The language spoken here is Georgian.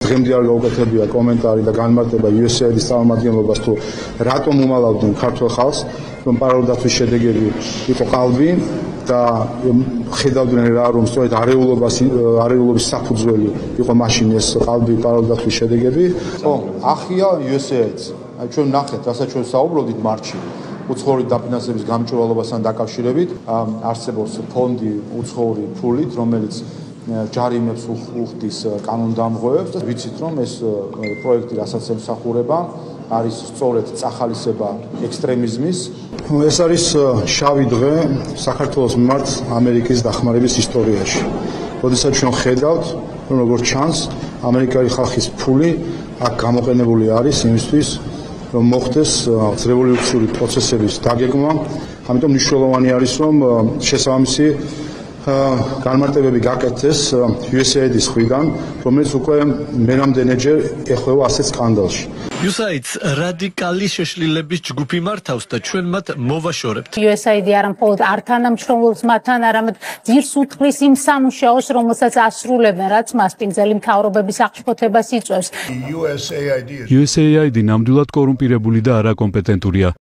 დღემდე არ გაუკეთებია კომენტარი და განმარტება USAID-ის წარმომადგენლობას თუ რატომ უმალავდნენ ქართულ ხალხს, რომ პარალელდაცვის შედეგები იყო ყალბი და ხედავდნენ რა რომ სწორედ არეულობის საფუძველი იყო მაშინ ეს ყალბი პარალელდაცვის შედეგები. ხო, ახია USAID-ს. აი ჩვენ ნახეთ, რასაც ჩვენ საუბრობდით მარტში. უცხოური დაფინანსების გამჭვირვალობასთან დაკავშირებით არსებობს ფონდი უცხოური ფულით, რომელიც ჯარიმებს უხდის კანონდამღვევებს და ვიცით რომ ეს პროექტი რასაც ემსახურება არის სწორედ წახალისება ექსტრემიზმის. ეს არის შავი დღე საქართველოს მიმართ ამერიკის დახმარების ისტორიაში. როდესაც ჩვენ ხედავთ რომ როგორც ჩანს ამერიკელი ხალხის ფული აქ გამოყენებული არის იმისთვის რომ მოხდეს რევოლუციური პროცესების დაგეგმა. ამიტომ მნიშვნელოვანი არის რომ შესაბამისი განმარტებები გაკეთდეს USAID-ის მხრიდან, რომელიც უკვე მერამდენეჯერ ეხება ასეთ სკანდალში. USAID-ს რადიკალი შეშლილების ჯგუფი მართავს და ჩვენ მათ მოვაშორებთ. USAID არა მხოლოდ არ თანამშრომლობს მათთან, არამედ ძირს უთხრის იმ სამუშაოს, რომელსაც ასრულებენ, რაც მასპინძელი მთავრობების აღშფოთებას იწვევს. USAID ნამდვილად კორუმპირებული და არაკომპეტენტურია.